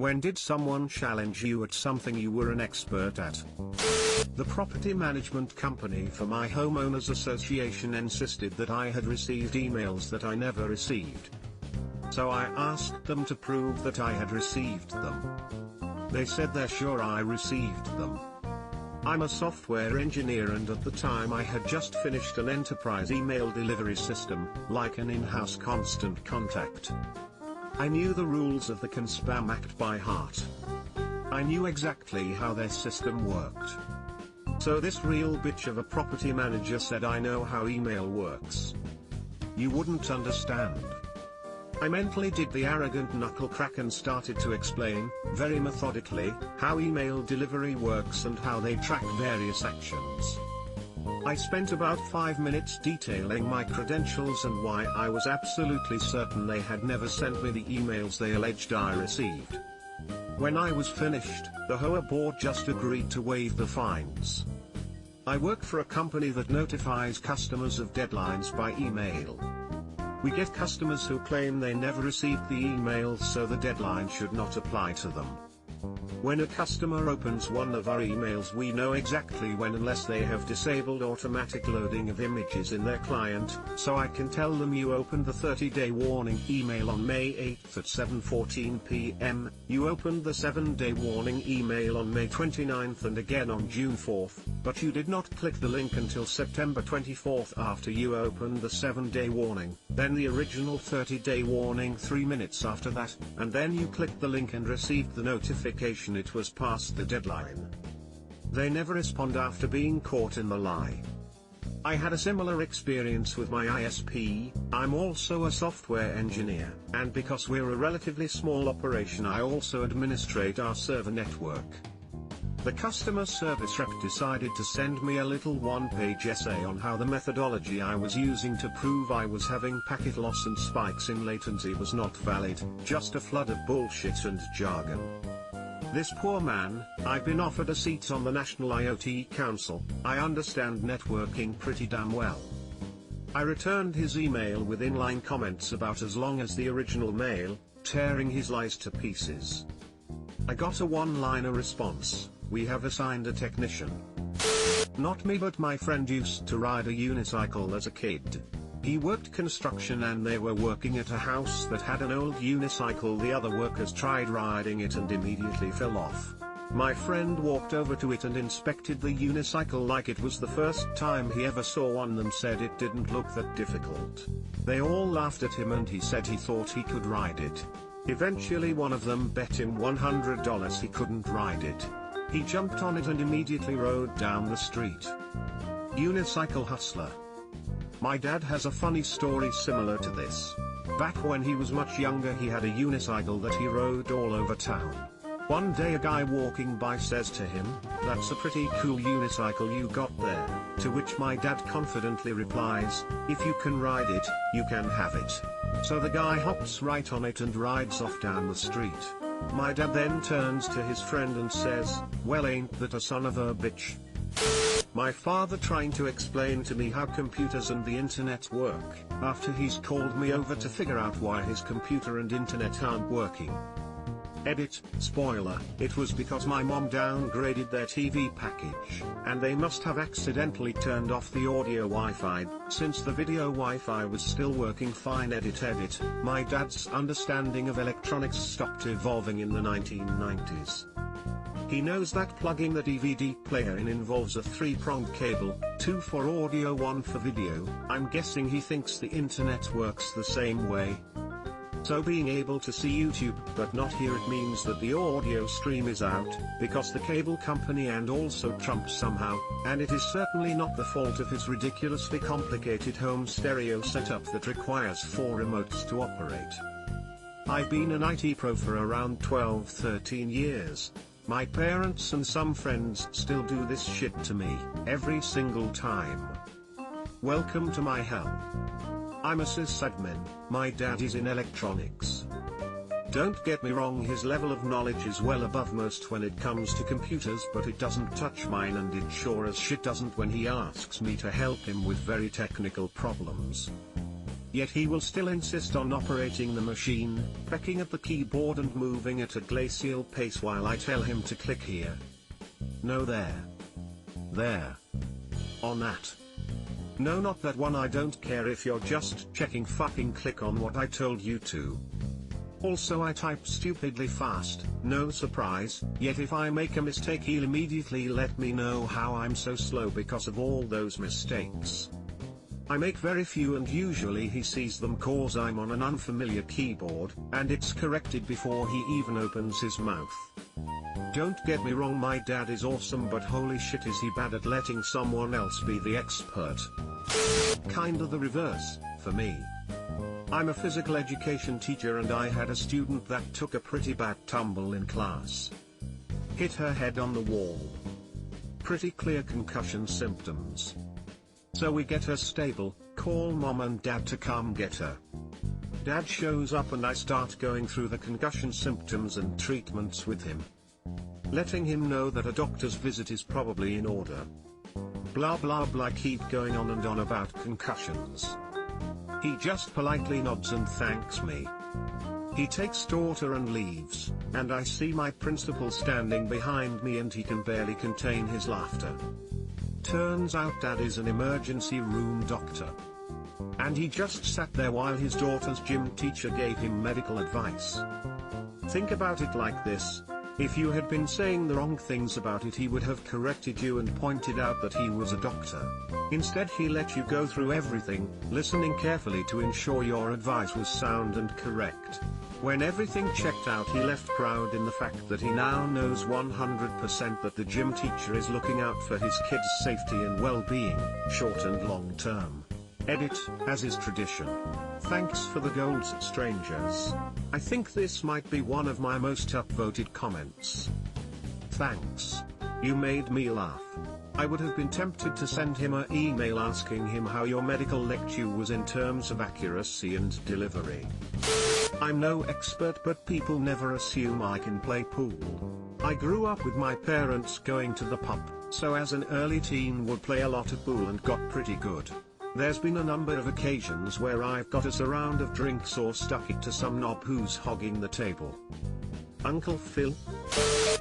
When did someone challenge you at something you were an expert at? The property management company for my homeowners association insisted that I had received emails that I never received. So I asked them to prove that I had received them. They said they're sure I received them. I'm a software engineer, and at the time I had just finished an enterprise email delivery system, like an in-house constant contact. I knew the rules of the CAN-SPAM Act by heart. I knew exactly how their system worked. So this real bitch of a property manager said I know how email works. You wouldn't understand. I mentally did the arrogant knuckle crack and started to explain, very methodically, how email delivery works and how they track various actions. I spent about 5 minutes detailing my credentials and why I was absolutely certain they had never sent me the emails they alleged I received. When I was finished, the HOA board just agreed to waive the fines. I work for a company that notifies customers of deadlines by email. We get customers who claim they never received the email, so the deadline should not apply to them. When a customer opens one of our emails, we know exactly when, unless they have disabled automatic loading of images in their client, so I can tell them you opened the 30-day warning email on May 8th at 7:14 p.m., you opened the 7-day warning email on May 29th and again on June 4th, but you did not click the link until September 24th after you opened the 7-day warning, then the original 30-day warning 3 minutes after that, and then you clicked the link and received the notification it was past the deadline. They never respond after being caught in the lie. I had a similar experience with my ISP. I'm also a software engineer, and because we're a relatively small operation, I also administrate our server network. The customer service rep decided to send me a little one-page essay on how the methodology I was using to prove I was having packet loss and spikes in latency was not valid, just a flood of bullshit and jargon. This poor man, I've been offered a seat on the National IoT Council, I understand networking pretty damn well. I returned his email with inline comments about as long as the original mail, tearing his lies to pieces. I got a one-liner response: we have assigned a technician. Not me, but my friend used to ride a unicycle as a kid. He worked construction and they were working at a house that had an old unicycle. The other workers tried riding it and immediately fell off. My friend walked over to it and inspected the unicycle like it was the first time he ever saw one and said it didn't look that difficult. They all laughed at him and he said he thought he could ride it. Eventually one of them bet him $100 he couldn't ride it. He jumped on it and immediately rode down the street. Unicycle hustler. My dad has a funny story similar to this. Back when he was much younger, he had a unicycle that he rode all over town. One day a guy walking by says to him, "That's a pretty cool unicycle you got there," to which my dad confidently replies, "If you can ride it, you can have it." So the guy hops right on it and rides off down the street. My dad then turns to his friend and says, "Well, ain't that a son of a bitch?" My father trying to explain to me how computers and the internet work, after he's called me over to figure out why his computer and internet aren't working. Edit, spoiler, it was because my mom downgraded their TV package, and they must have accidentally turned off the audio Wi-Fi, since the video Wi-Fi was still working fine. Edit, my dad's understanding of electronics stopped evolving in the 1990s. He knows that plugging the DVD player in involves a 3-pronged cable, 2 for audio, 1 for video. I'm guessing he thinks the internet works the same way. So being able to see YouTube but not hear it means that the audio stream is out, because the cable company and also Trump somehow, and it is certainly not the fault of his ridiculously complicated home stereo setup that requires 4 remotes to operate. I've been an IT pro for around 12-13 years. My parents and some friends still do this shit to me, every single time. Welcome to my hell. I'm a sysadmin, my dad is in electronics. Don't get me wrong, his level of knowledge is well above most when it comes to computers, but it doesn't touch mine, and it sure as shit doesn't when he asks me to help him with very technical problems. yet he will still insist on operating the machine, pecking at the keyboard and moving at a glacial pace while I tell him to click here. No, there. There. On that. No, not that one. I don't care if you're just checking, fucking click on what I told you to. Also, I type stupidly fast, no surprise, yet if I make a mistake he'll immediately let me know how I'm so slow because of all those mistakes. I make very few and usually he sees them cause I'm on an unfamiliar keyboard, and it's corrected before he even opens his mouth. Don't get me wrong, my dad is awesome, but holy shit is he bad at letting someone else be the expert. Kinda the reverse, for me. I'm a physical education teacher and I had a student that took a pretty bad tumble in class. Hit her head on the wall. Pretty clear concussion symptoms. So we get her stable, call mom and dad to come get her. Dad shows up and I start going through the concussion symptoms and treatments with him. Letting him know that a doctor's visit is probably in order. Blah blah blah, keep going on and on about concussions. He just politely nods and thanks me. He takes daughter and leaves, and I see my principal standing behind me and he can barely contain his laughter. Turns out Dad is an emergency room doctor. And he just sat there while his daughter's gym teacher gave him medical advice. Think about it like this. If you had been saying the wrong things about it he would have corrected you and pointed out that he was a doctor. Instead he let you go through everything, listening carefully to ensure your advice was sound and correct. When everything checked out he left proud in the fact that he now knows 100% that the gym teacher is looking out for his kids' safety and well-being, short and long term. Edit, as is tradition. Thanks for the golds, strangers. I think this might be one of my most upvoted comments. Thanks. You made me laugh. I would have been tempted to send him an email asking him how your medical lecture was in terms of accuracy and delivery. I'm no expert, but people never assume I can play pool. I grew up with my parents going to the pub, so as an early teen would play a lot of pool and got pretty good. There's been a number of occasions where I've got us a round of drinks or stuck it to some knob who's hogging the table. Uncle Phil.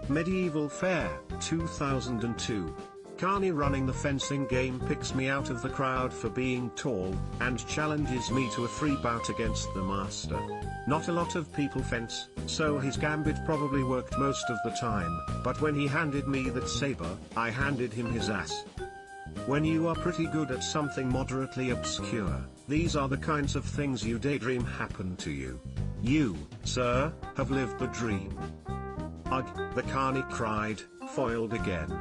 Medieval Fair, 2002. Carney running the fencing game picks me out of the crowd for being tall, and challenges me to a free bout against the master. Not a lot of people fence, so his gambit probably worked most of the time, but when he handed me that saber, I handed him his ass. When you are pretty good at something moderately obscure, these are the kinds of things you daydream happen to you. You, sir, have lived the dream. Ugh, the Carney cried, foiled again.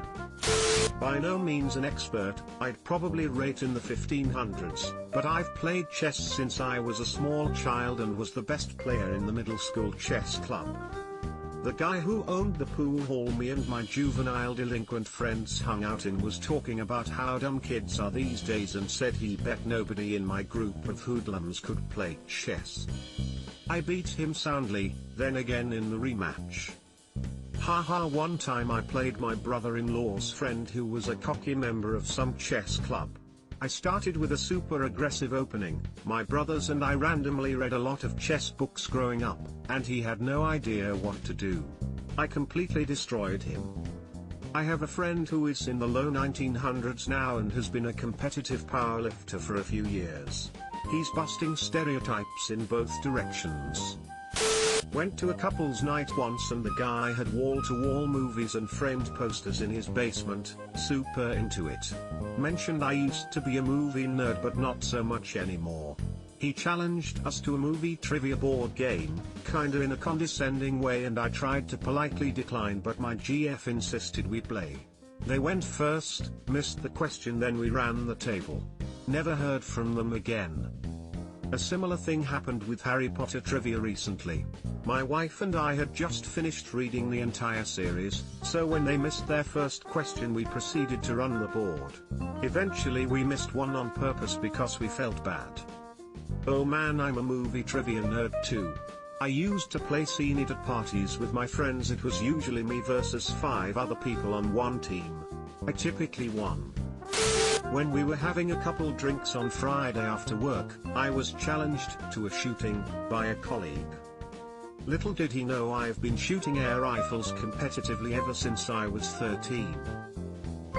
By no means an expert, I'd probably rate in the 1500s, but I've played chess since I was a small child and was the best player in the middle school chess club. The guy who owned the pool hall me and my juvenile delinquent friends hung out in was talking about how dumb kids are these days and said he bet nobody in my group of hoodlums could play chess. I beat him soundly, then again in the rematch. Haha, one time I played my brother-in-law's friend who was a cocky member of some chess club. I started with a super aggressive opening. My brothers and I randomly read a lot of chess books growing up, and he had no idea what to do. I completely destroyed him. I have a friend who is in the low 1900s now and has been a competitive powerlifter for a few years. He's busting stereotypes in both directions. Went to a couple's night once and the guy had wall-to-wall movies and framed posters in his basement, super into it. Mentioned I used to be a movie nerd but not so much anymore. He challenged us to a movie trivia board game, kinda in a condescending way, and I tried to politely decline but my GF insisted we play. They went first, missed the question, then we ran the table. Never heard from them again. A similar thing happened with Harry Potter trivia recently. My wife and I had just finished reading the entire series, so when they missed their first question we proceeded to run the board. Eventually we missed one on purpose because we felt bad. Oh man, I'm a movie trivia nerd too. I used to play Seen It at parties with my friends. It was usually me versus 5 other people on one team. I typically won. When we were having a couple drinks on Friday after work, I was challenged to a shooting by a colleague. Little did he know I've been shooting air rifles competitively ever since I was 13.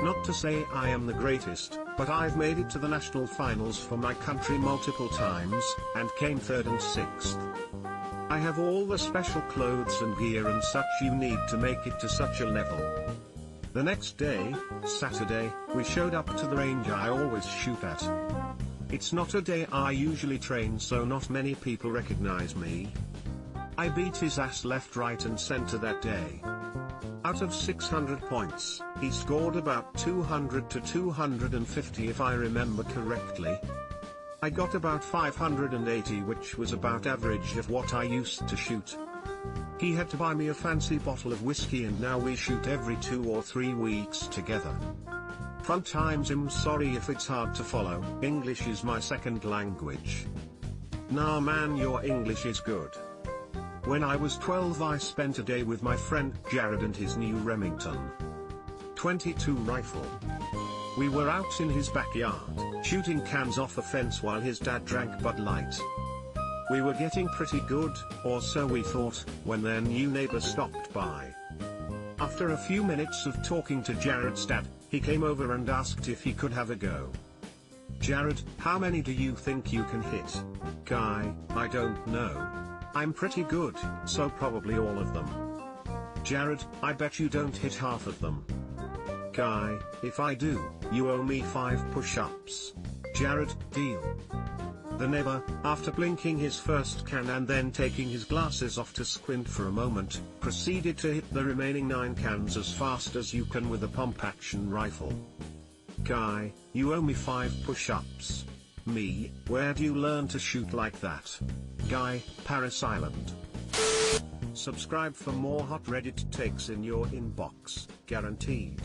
Not to say I am the greatest, but I've made it to the national finals for my country multiple times, and came 3rd and 6th. I have all the special clothes and gear and such you need to make it to such a level. The next day, Saturday, we showed up to the range I always shoot at. It's not a day I usually train, so not many people recognize me. I beat his ass left, right and center that day. Out of 600 points, he scored about 200 to 250 if I remember correctly. I got about 580, which was about average of what I used to shoot. He had to buy me a fancy bottle of whiskey, and now we shoot every 2 or 3 weeks together. Fun times. I'm sorry if it's hard to follow, English is my second language. Nah man, your English is good. When I was 12 I spent a day with my friend Jared and his new Remington 22 rifle. We were out in his backyard, shooting cans off a fence while his dad drank Bud Light. We were getting pretty good, or so we thought, when their new neighbor stopped by. After a few minutes of talking to Jared's dad, he came over and asked if he could have a go. Jared, how many do you think you can hit? Guy, I don't know. I'm pretty good, so probably all of them. Jared, I bet you don't hit half of them. Guy, if I do, you owe me 5 push-ups. Jared, deal. The neighbor, after blinking his first can and then taking his glasses off to squint for a moment, proceeded to hit the remaining 9 cans as fast as you can with a pump-action rifle. Guy, you owe me 5 push-ups. Me, where do you learn to shoot like that? Guy, Paris Island. Subscribe for more hot Reddit takes in your inbox, guaranteed.